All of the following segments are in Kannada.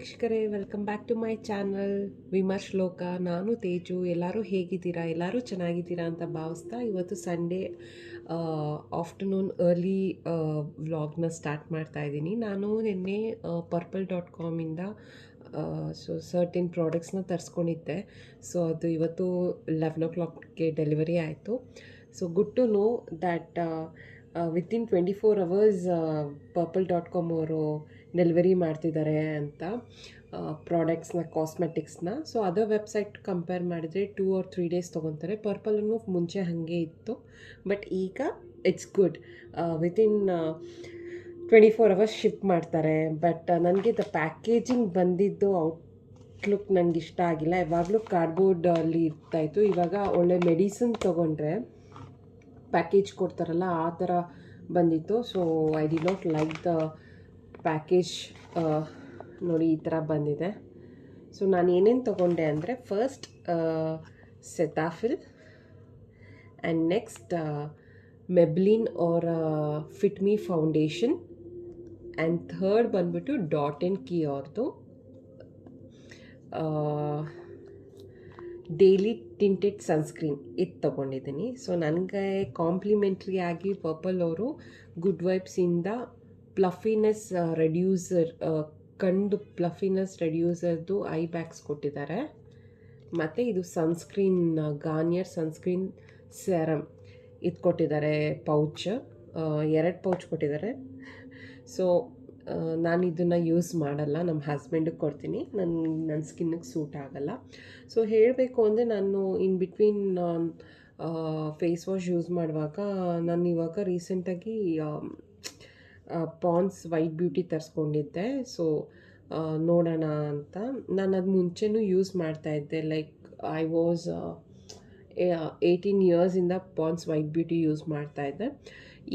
ವೀಕ್ಷಕರೇ, welcome back to my channel Vimarsh Loka. ನಾನು ತೇಜು. ಎಲ್ಲರೂ ಹೇಗಿದ್ದೀರಾ? ಎಲ್ಲರೂ ಚೆನ್ನಾಗಿದ್ದೀರಾ ಅಂತ ಭಾವಿಸ್ತಾ ಇವತ್ತು ಸಂಡೇ ಆಫ್ಟರ್ನೂನ್ ಅರ್ಲಿ ವ್ಲಾಗ್ನ ಸ್ಟಾರ್ಟ್ ಮಾಡ್ತಾ ಇದ್ದೀನಿ. ನಾನು ನಿನ್ನೆ purple.com-ಇಂದ ಸರ್ಟಿನ್ ಪ್ರಾಡಕ್ಟ್ಸ್ನ ತರಿಸ್ಕೊಂಡಿದ್ದೆ. ಸೊ ಅದು ಇವತ್ತು 11 o'clockಗೆ ಡೆಲಿವರಿ ಆಯಿತು. So good to know that within 24 hours purple.com ಅವರು ಡೆಲಿವರಿ ಮಾಡ್ತಿದ್ದಾರೆ ಅಂತ ಪ್ರಾಡಕ್ಟ್ಸ್ನ, ಕಾಸ್ಮೆಟಿಕ್ಸ್ನ. ಸೊ ಅದರ್ ವೆಬ್ಸೈಟ್ ಕಂಪೇರ್ ಮಾಡಿದರೆ 2 or 3 days ತೊಗೊತಾರೆ. ಪರ್ಪಲನ್ನು ಮುಂಚೆ ಹಾಗೆ ಇತ್ತು, ಬಟ್ ಈಗ it's good. Within 24 hours ship ಮಾಡ್ತಾರೆ. ಬಟ್ ನನಗೆ ದ ಪ್ಯಾಕೇಜಿಂಗ್ ಬಂದಿದ್ದು ಔಟ್ಲುಕ್ ನನಗೆ ಇಷ್ಟ ಆಗಿಲ್ಲ. ಯಾವಾಗಲೂ ಕಾರ್ಡ್ಬೋರ್ಡಲ್ಲಿ ಇರ್ತಾಯಿತ್ತು. ಇವಾಗ ಒಳ್ಳೆ ಮೆಡಿಸಿನ್ ತೊಗೊಂಡ್ರೆ ಪ್ಯಾಕೇಜ್ ಕೊಡ್ತಾರಲ್ಲ ಆ ಥರ ಬಂದಿತ್ತು. So I did not like the package. ನೋಡಿ ಈ ಥರ ಬಂದಿದೆ. ಸೊ ನಾನು ಏನೇನು ತೊಗೊಂಡೆ ಅಂದರೆ, first Cetaphil, and next Maybelline or fit me foundation, and third ಬಂದ್ಬಿಟ್ಟು ಡಾಟ್ ಆ್ಯಂಡ್ ಕೀ ಅವ್ರದ್ದು ಡೈಲಿ ಟಿಂಟೆಡ್ ಸನ್ಸ್ಕ್ರೀನ್ ಇದು ತೊಗೊಂಡಿದ್ದೀನಿ. ಸೊ ನನಗೆ ಕಾಂಪ್ಲಿಮೆಂಟ್ರಿ ಆಗಿ ಪರ್ಪಲ್ ಅವರು ಗುಡ್ ವೈಬ್ಸಿಂದ ಪ್ಲಫಿನೆಸ್ ರೆಡ್ಯೂಸರ್, ಕಂಡು ಪ್ಲಫಿನೆಸ್ ರೆಡ್ಯೂಸರ್ದು ಐ ಬ್ಯಾಗ್ಸ್ ಕೊಟ್ಟಿದ್ದಾರೆ. ಮತ್ತು ಇದು ಸನ್ಸ್ಕ್ರೀನ್, ಗಾರ್ನಿಯರ್ ಸನ್ಸ್ಕ್ರೀನ್ ಸೆರಮ್ ಇದು ಕೊಟ್ಟಿದ್ದಾರೆ. ಪೌಚ್ 2 ಪೌಚ್ ಕೊಟ್ಟಿದ್ದಾರೆ. ಸೊ ನಾನು ಇದನ್ನು ಯೂಸ್ ಮಾಡಲ್ಲ, ನಮ್ಮ ಹಸ್ಬೆಂಡಿಗೆ ಕೊಡ್ತೀನಿ. ನನ್ನ ಸ್ಕಿನ್ನಿಗೆ ಸೂಟ್ ಆಗಲ್ಲ. ಸೊ ಹೇಳಬೇಕು ಅಂದರೆ, ನಾನು in between face wash use ಮಾಡುವಾಗ ನಾನು ಇವಾಗ ರೀಸೆಂಟಾಗಿ ಪಾಂಡ್ಸ್ ವೈಟ್ ಬ್ಯೂಟಿ ತರಿಸ್ಕೊಂಡಿದ್ದೆ. ಸೊ ನೋಡೋಣ ಅಂತ. ನಾನು ಅದು ಮುಂಚೆನೂ ಯೂಸ್ ಮಾಡ್ತಾಯಿದ್ದೆ. ಲೈಕ್ ಐ ವಾಸ್ 18 yearsಯಿಂದ ಪಾಂಡ್ಸ್ ವೈಟ್ ಬ್ಯೂಟಿ ಯೂಸ್ ಮಾಡ್ತಾಯಿದ್ದೆ.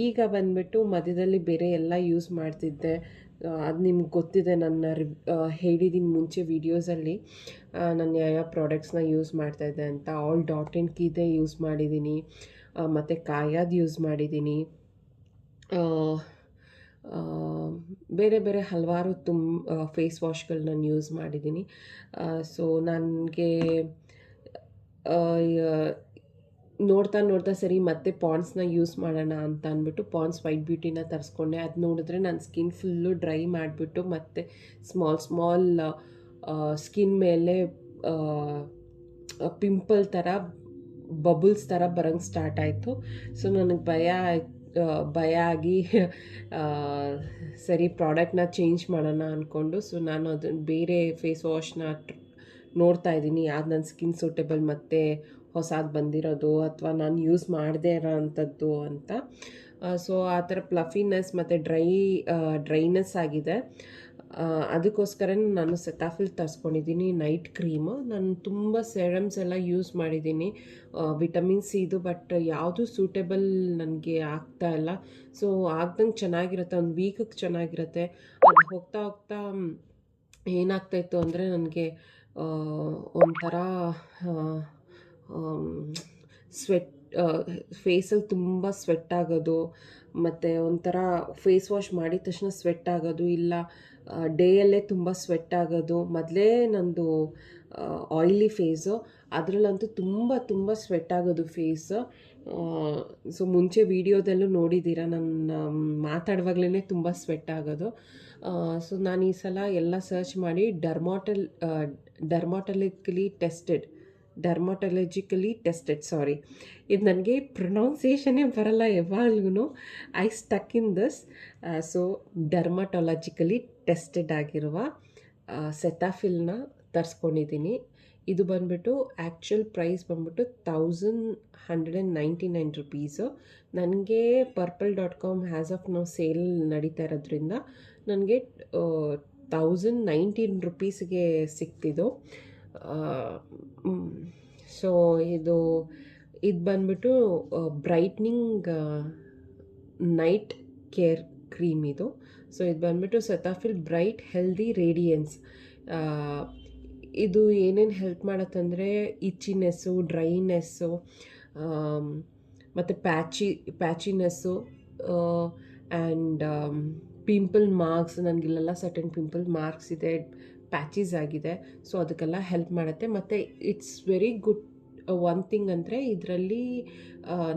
ಈಗ ಬಂದುಬಿಟ್ಟು ಮಧ್ಯದಲ್ಲಿ ಬೇರೆ ಎಲ್ಲ ಯೂಸ್ ಮಾಡ್ತಿದ್ದೆ. ಅದು ನಿಮ್ಗೆ ಗೊತ್ತಿದೆ, ನನ್ನ ಹೇಳಿದ್ದೀನಿ ಮುಂಚೆ ವೀಡಿಯೋಸಲ್ಲಿ ನಾನು ಯಾವ ಪ್ರಾಡಕ್ಟ್ಸ್ನ ಯೂಸ್ ಮಾಡ್ತಾಯಿದ್ದೆ ಅಂತ. ಆಲ್ ಡಾಟ್ ಆ್ಯಂಡ್ ಕೀದೇ ಯೂಸ್ ಮಾಡಿದ್ದೀನಿ, ಮತ್ತು ಕಾಯಾದ ಯೂಸ್ ಮಾಡಿದ್ದೀನಿ. ಬೇರೆ ಬೇರೆ ಹಲವಾರು ಫೇಸ್ ವಾಶ್ಗಳು ನಾನು ಯೂಸ್ ಮಾಡಿದ್ದೀನಿ. ಸೊ ನನಗೆ ನೋಡ್ತಾ ಸರಿ ಮತ್ತೆ ಪಾಂಡ್ಸ್ನ ಯೂಸ್ ಮಾಡೋಣ ಅಂತ ಅಂದ್ಬಿಟ್ಟು ಪಾಂಡ್ಸ್ ವೈಟ್ ಬ್ಯೂಟಿನ ತರಿಸ್ಕೊಂಡೆ. ಅದು ನೋಡಿದ್ರೆ ನನ್ನ ಸ್ಕಿನ್ ಫುಲ್ಲು ಡ್ರೈ ಮಾಡಿಬಿಟ್ಟು ಮತ್ತು ಸ್ಮಾಲ್ ಸ್ಕಿನ್ ಮೇಲೆ ಪಿಂಪಲ್ ಥರ, ಬಬಲ್ಸ್ ಥರ ಬರೋಂಗೆ ಸ್ಟಾರ್ಟ್ ಆಯಿತು. ಸೊ ನನಗೆ ಭಯ ಆಗಿ ಸರಿ ಪ್ರಾಡಕ್ಟ್ನ ಚೇಂಜ್ ಮಾಡೋಣ ಅಂದ್ಕೊಂಡು, ಸೊ ನಾನು ಅದನ್ನು ಬೇರೆ ಫೇಸ್ ವಾಶ್ನ ನೋಡ್ತಾ ಇದ್ದೀನಿ, ಯಾವ್ದು ನನ್ನ ಸ್ಕಿನ್ ಸೂಟೇಬಲ್ ಮತ್ತು ಹೊಸದು ಬಂದಿರೋದು ಅಥವಾ ನಾನು ಯೂಸ್ ಮಾಡದೇ ಇರೋ ಅಂಥದ್ದು ಅಂತ. ಸೊ ಆ ಥರ ಪ್ಲಫಿನೆಸ್ ಮತ್ತು ಡ್ರೈನೆಸ್ ಆಗಿದೆ. ಅದಕ್ಕೋಸ್ಕರ ನಾನು ಸೆತಾಫಿಲ್ ತರಿಸ್ಕೊಂಡಿದ್ದೀನಿ, ನೈಟ್ ಕ್ರೀಮು. ನಾನು ತುಂಬ ಸೆರಮ್ಸ್ ಎಲ್ಲ ಯೂಸ್ ಮಾಡಿದ್ದೀನಿ, ವಿಟಮಿನ್ ಸಿದು, ಬಟ್ ಯಾವುದು ಸೂಟೇಬಲ್ ನನಗೆ ಆಗ್ತಾ ಇಲ್ಲ. ಸೊ ಆಗ್ದಂಗೆ ಚೆನ್ನಾಗಿರುತ್ತೆ, ಒಂದು ವೀಕಿಗೆ ಚೆನ್ನಾಗಿರುತ್ತೆ. ಅದು ಹೋಗ್ತಾ ಏನಾಗ್ತಾಯಿತ್ತು ಅಂದರೆ, ನನಗೆ ಒಂಥರ ಸ್ವೆಟ್, ಫೇಸಲ್ಲಿ ತುಂಬ ಸ್ವೆಟ್ ಆಗೋದು, ಮತ್ತು ಒಂಥರ ಫೇಸ್ ವಾಶ್ ಮಾಡಿದ ತಕ್ಷಣ ಸ್ವೆಟ್ ಆಗೋದು, ಇಲ್ಲ ಡೇಯಲ್ಲೇ ತುಂಬ ಸ್ವೆಟ್ ಆಗೋದು. ಮೊದಲೇ ನಂದು ಆಯಿಲಿ ಫೇಸು, ಅದರಲ್ಲಂತೂ ತುಂಬ ಸ್ವೆಟ್ ಆಗೋದು ಫೇಸು. ಸೊ ಮುಂಚೆ ವೀಡಿಯೋದಲ್ಲೂ ನೋಡಿದ್ದೀರಾ, ನಾನು ಮಾತಾಡುವಾಗಲೇ ತುಂಬ ಸ್ವೆಟ್ ಆಗೋದು. ಸೊ ನಾನು ಈ ಸಲ ಎಲ್ಲ ಸರ್ಚ್ ಮಾಡಿ ಡರ್ಮಾಟೊಲಜಿಕಲಿ ಟೆಸ್ಟೆಡ್, ಸಾರಿ, ಇದು ನನಗೆ ಪ್ರೊನೌನ್ಸಿಯೇಷನ್ನೇ ಬರಲ್ಲ ಯಾವಾಗ್ಲೂ. I stuck in this. So dermatologically tested ಆಗಿರುವ ಸೆತಾಫಿಲ್ನ ತರಿಸ್ಕೊಂಡಿದ್ದೀನಿ. ಇದು ಬಂದುಬಿಟ್ಟು ಆ್ಯಕ್ಚುಯಲ್ ಪ್ರೈಸ್ ಬಂದ್ಬಿಟ್ಟು 1199 rupees. ನನಗೆ purple.com has of now sale ನಡೀತಾ ಇರೋದ್ರಿಂದ ನನಗೆ 1019 rupeesಗೆ ಸಿಕ್ತಿದ್ದು. ಸೊ ಇದು ಬಂದ್ಬಿಟ್ಟು ಬ್ರೈಟ್ನಿಂಗ್ ನೈಟ್ ಕೇರ್ ಕ್ರೀಮ್ ಇದು. ಸೊ ಇದು ಬಂದ್ಬಿಟ್ಟು ಸೆತಾಫಿಲ್ ಬ್ರೈಟ್ ಹೆಲ್ದಿ ರೇಡಿಯನ್ಸ್. ಇದು ಏನೇನು ಹೆಲ್ಪ್ ಮಾಡತ್ತಂದರೆ, ಇಚ್ಚಿನೆಸ್ಸು, ಡ್ರೈನೆಸ್ಸು, ಮತ್ತು ಪ್ಯಾಚಿನೆಸ್ಸು, ಆ್ಯಂಡ್ ಪಿಂಪಲ್ ಮಾರ್ಕ್ಸ್. ನನಗಿಲ್ಲೆಲ್ಲ ಸರ್ಟನ್ ಪಿಂಪಲ್ ಮಾರ್ಕ್ಸ್ ಇದೆ, ಪ್ಯಾಚೀಸ್ ಆಗಿದೆ. ಸೊ ಅದಕ್ಕೆಲ್ಲ ಹೆಲ್ಪ್ ಮಾಡುತ್ತೆ. ಮತ್ತು it's very good. One thing ಅಂದರೆ ಇದರಲ್ಲಿ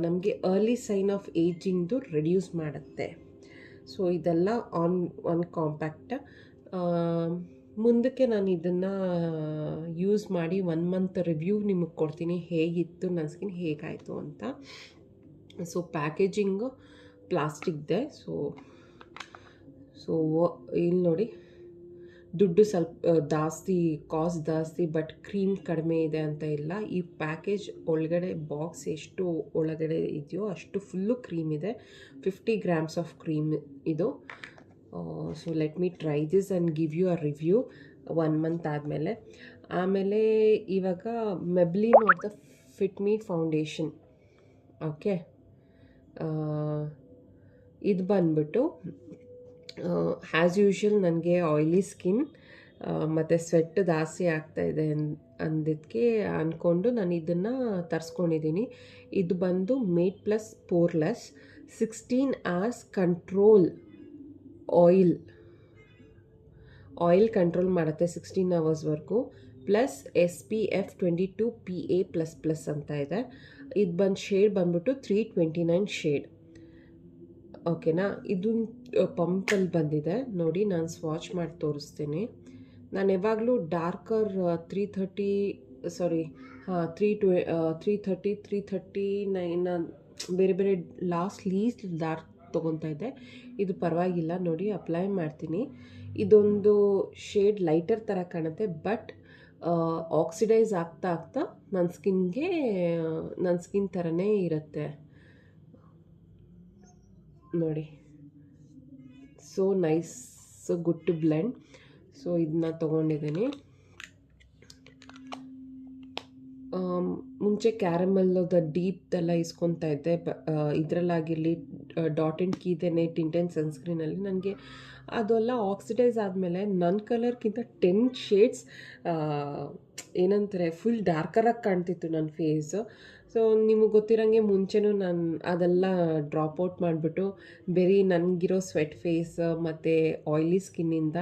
ನಮಗೆ ಅರ್ಲಿ ಸೈನ್ ಆಫ್ ಏಜಿಂಗ್ದು ರೆಡ್ಯೂಸ್ ಮಾಡುತ್ತೆ. ಸೊ ಇದೆಲ್ಲ ಆನ್ ಕಾಂಪ್ಯಾಕ್ಟ್. ಮುಂದಕ್ಕೆ ನಾನು ಇದನ್ನು ಯೂಸ್ ಮಾಡಿ 1 ಮಂತ್ ರಿವ್ಯೂ ನಿಮಗೆ ಕೊಡ್ತೀನಿ, ಹೇಗಿತ್ತು ನನ್ನ ಸ್ಕಿನ್, ಹೇಗಾಯಿತು ಅಂತ. So packaging ಪ್ಲಾಸ್ಟಿಕ್ದೆ. ಸೊ ಇಲ್ಲಿ ನೋಡಿ, ದುಡ್ಡು ಸ್ವಲ್ಪ ಕಾಸ್ಟ್ ಜಾಸ್ತಿ, ಬಟ್ ಕ್ರೀಮ್ ಕಡಿಮೆ ಇದೆ ಅಂತ ಇಲ್ಲ. ಈ ಪ್ಯಾಕೇಜ್ ಒಳಗಡೆ ಬಾಕ್ಸ್ ಎಷ್ಟು ಒಳಗಡೆ ಇದೆಯೋ ಅಷ್ಟು ಫುಲ್ಲು ಕ್ರೀಮ್ ಇದೆ. 50 grams ಆಫ್ ಕ್ರೀಮ್ ಇದು. So let me try this and give you a review 1 month ಆದಮೇಲೆ. ಆಮೇಲೆ ಇವಾಗ ಮೆಬ್ಲಿನ್ ಅವ್ರದ್ದು ಫಿಟ್ ಮೀ ಫೌಂಡೇಶನ್. ಓಕೆ, ಇದು ಬಂದ್ಬಿಟ್ಟು ಆ್ಯಸ್ ಯೂಶ್ವಲ್ ನನಗೆ ಆಯ್ಲಿ ಸ್ಕಿನ್ ಮತ್ತು ಸ್ವೆಟ್ ಜಾಸ್ತಿ ಆಗ್ತಾಯಿದೆ ಅಂದಿದ್ದಕ್ಕೆ ಅಂದ್ಕೊಂಡು ನಾನು ಇದನ್ನು ತರಿಸ್ಕೊಂಡಿದ್ದೀನಿ. ಇದು ಬಂದು made plus poreless 16 hours control oil control ಮಾಡುತ್ತೆ 16 hours ಪ್ಲಸ್ SPF 22 PA++ ಅಂತ ಇದೆ. ಇದು ಬಂದು ಶೇಡ್ ಬಂದ್ಬಿಟ್ಟು 329 ಶೇಡ್. ಓಕೆನಾ, ಇದು ಪಂಪಲ್ಲಿ ಬಂದಿದೆ ನೋಡಿ. ನಾನು ಸ್ವಾಚ್ ಮಾಡಿ ತೋರಿಸ್ತೀನಿ. ನಾನು ಯಾವಾಗಲೂ ಡಾರ್ಕರ್ 339 ಬೇರೆ ಬೇರೆ ಲೀಸ್ಟ್ ಡಾರ್ಕ್ ತೊಗೊತಾ ಇದ್ದೆ. ಇದು ಪರವಾಗಿಲ್ಲ ನೋಡಿ, ಅಪ್ಲೈ ಮಾಡ್ತೀನಿ. ಇದೊಂದು ಶೇಡ್ ಲೈಟರ್ ಥರ ಕಾಣುತ್ತೆ, ಬಟ್ ಆಕ್ಸಿಡೈಸ್ ಆಗ್ತಾ ನನ್ನ ಸ್ಕಿನ್ ಥರನೇ ಇರುತ್ತೆ ನೋಡಿ. So nice, so good to blend. So ಇದನ್ನ ತೊಗೊಂಡಿದ್ದೀನಿ. ಮುಂಚೆ ಕ್ಯಾರಮಲ್ಲದ ಡೀಪ್ದೆಲ್ಲ ಇಸ್ಕೊತಾ ಇದ್ದೆ. ಇದರಲ್ಲಾಗಿರಲಿ .in ಟಿಂಟೆನ್ ಸನ್ಸ್ಕ್ರೀನಲ್ಲಿ ನನಗೆ ಅದೆಲ್ಲ ಆಕ್ಸಿಡೈಸ್ ಆದಮೇಲೆ ನನ್ನ ಕಲರ್ಗಿಂತ 10 ಶೇಡ್ಸ್ ಏನಂತಾರೆ ಫುಲ್ ಡಾರ್ಕರಾಗಿ ಕಾಣ್ತಿತ್ತು ನನ್ನ ಫೇಸು. ಸೊ ನಿಮಗೆ ಗೊತ್ತಿರೋಂಗೆ ಮುಂಚೆನೂ ನಾನು ಅದೆಲ್ಲ ಡ್ರಾಪ್ಔಟ್ ಮಾಡಿಬಿಟ್ಟು ಬರೀ ನನಗಿರೋ ಸ್ವೆಟ್ ಫೇಸ್ ಮತ್ತು ಆಯ್ಲಿ ಸ್ಕಿನ್ನಿಂದ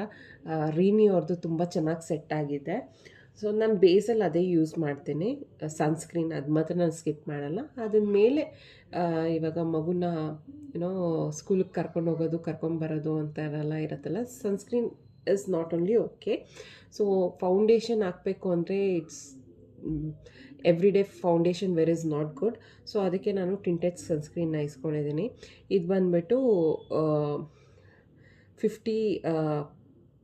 ರೀನಿ ಅವ್ರದ್ದು ತುಂಬ ಚೆನ್ನಾಗಿ ಸೆಟ್ ಆಗಿದೆ. ಸೊ ನಾನು ಬೇಸಲ್ಲಿ ಅದೇ ಯೂಸ್ ಮಾಡ್ತೀನಿ, ಸನ್ಸ್ಕ್ರೀನ್. ಅದು ಮಾತ್ರ ನಾನು ಸ್ಕಿಪ್ ಮಾಡಲ್ಲ. ಅದರ ಮೇಲೆ ಇವಾಗ ಮಗುನ ಸ್ಕೂಲಿಗೆ ಕರ್ಕೊಂಡು ಹೋಗೋದು, ಕರ್ಕೊಂಬರೋದು ಅಂತ ಎಲ್ಲ ಇರುತ್ತಲ್ಲ, sunscreen is not only okay. So foundation ಹಾಕಬೇಕು ಅಂದರೆ it's every day foundation where is not good. So ಅದಕ್ಕೆ ನಾನು ಟಿಂಟೆಡ್ ಸನ್ಸ್ಕ್ರೀನ್ನ ಇಸ್ಕೊಂಡಿದ್ದೀನಿ. ಇದು ಬಂದುಬಿಟ್ಟು 50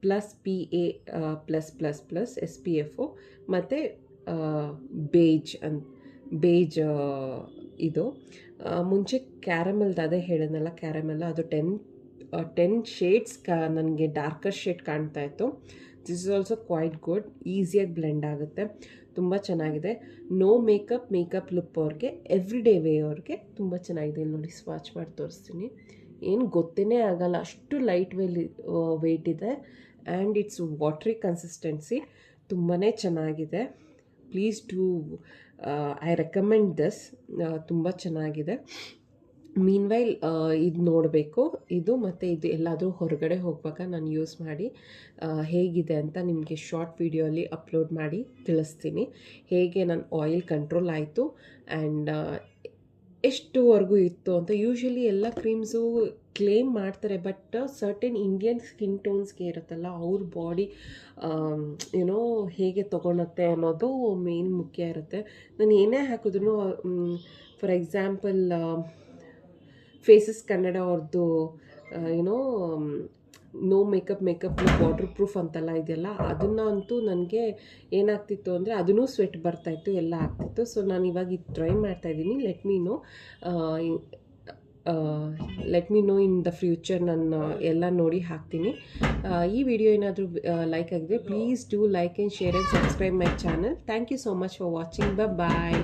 ಪ್ಲಸ್ PA+++ SPF ಮತ್ತು ಬೇಜ್ ಇದು. ಮುಂಚೆ ಕ್ಯಾರಮಲ್ದು ಅದೇ ಹೇಳಿದ್ನಲ್ಲ, ಕ್ಯಾರಮೆಲ್ಲ ಅದು 10 ಶೇಡ್ಸ್ ನನಗೆ ಡಾರ್ಕರ್ ಶೇಡ್ ಕಾಣ್ತಾ ಇತ್ತು. This is also quite good, ಈಸಿಯಾಗಿ ಬ್ಲೆಂಡ್ ಆಗುತ್ತೆ, ತುಂಬ ಚೆನ್ನಾಗಿದೆ. ನೋ ಮೇಕಪ್ ಲುಕ್ ಅವ್ರಿಗೆ, ಎವ್ರಿ ಡೇ ವೇ ಅವ್ರಿಗೆ ತುಂಬ ಚೆನ್ನಾಗಿದೆ. ನೋಡಿ ಸ್ವಾಚ್ ಮಾಡಿ ತೋರಿಸ್ತೀನಿ. ಏನು ಗೊತ್ತೇ ಆಗಲ್ಲ, ಅಷ್ಟು ಲೈಟ್ ವೆಯ್ಟ್ ಇದೆ. ಆ್ಯಂಡ್ ಇಟ್ಸ್ ವಾಟ್ರಿ ಕನ್ಸಿಸ್ಟೆನ್ಸಿ, ತುಂಬಾ ಚೆನ್ನಾಗಿದೆ. Please do, I recommend this. ತುಂಬ ಚೆನ್ನಾಗಿದೆ. ಮೀನ್ವೈಲ್ ಇದು ನೋಡಬೇಕು, ಇದು ಮತ್ತು ಇದು ಎಲ್ಲಾದರೂ ಹೊರಗಡೆ ಹೋಗುವಾಗ ನಾನು ಯೂಸ್ ಮಾಡಿ ಹೇಗಿದೆ ಅಂತ ನಿಮಗೆ ಶಾರ್ಟ್ ವಿಡಿಯೋಲಿ ಅಪ್ಲೋಡ್ ಮಾಡಿ ತಿಳಿಸ್ತೀನಿ. ಹೇಗೆ ನನ್ನ ಆಯಿಲ್ ಕಂಟ್ರೋಲ್ ಆಯಿತು ಆ್ಯಂಡ್ ಎಷ್ಟುವರೆಗೂ ಇತ್ತು ಅಂತ. ಯೂಶ್ವಲಿ ಎಲ್ಲ ಕ್ರೀಮ್ಸು ಕ್ಲೇಮ್ ಮಾಡ್ತಾರೆ, ಬಟ್ ಸರ್ಟೆನ್ ಇಂಡಿಯನ್ ಸ್ಕಿನ್ ಟೋನ್ಸ್ಗೆ ಇರುತ್ತಲ್ಲ, ಅವ್ರ ಬಾಡಿ ಹೇಗೆ ತೊಗೊಳತ್ತೆ ಅನ್ನೋದು ಮೇನ್ ಮುಖ್ಯ ಇರುತ್ತೆ. ನಾನು ಏನೇ ಹಾಕಿದ್ರು, ಫಾರ್ ಎಕ್ಸಾಂಪಲ್ ಫೇಸಸ್ ಕನ್ನಡ ಅವ್ರದ್ದು ನೋ ಮೇಕಪ್ ವಾಟರ್ ಪ್ರೂಫ್ ಅಂತೆಲ್ಲ ಇದೆಯಲ್ಲ, ಅದನ್ನು ಅಂತೂ ನನಗೆ ಏನಾಗ್ತಿತ್ತು ಅಂದರೆ ಅದನ್ನೂ ಸ್ವೆಟ್ ಬರ್ತಾಯಿತ್ತು, ಎಲ್ಲ ಆಗ್ತಿತ್ತು. ಸೊ ನಾನು ಇವಾಗ ಇದು ಟ್ರೈ ಮಾಡ್ತಾಯಿದ್ದೀನಿ. Let me know in the future ನಾನು ಎಲ್ಲ ನೋಡಿ ಹಾಕ್ತೀನಿ. ಈ ವಿಡಿಯೋ ಏನಾದರೂ ಲೈಕ್ ಆಗಿದೆ, please do like and share and subscribe my channel. Thank you so much for watching. Bye.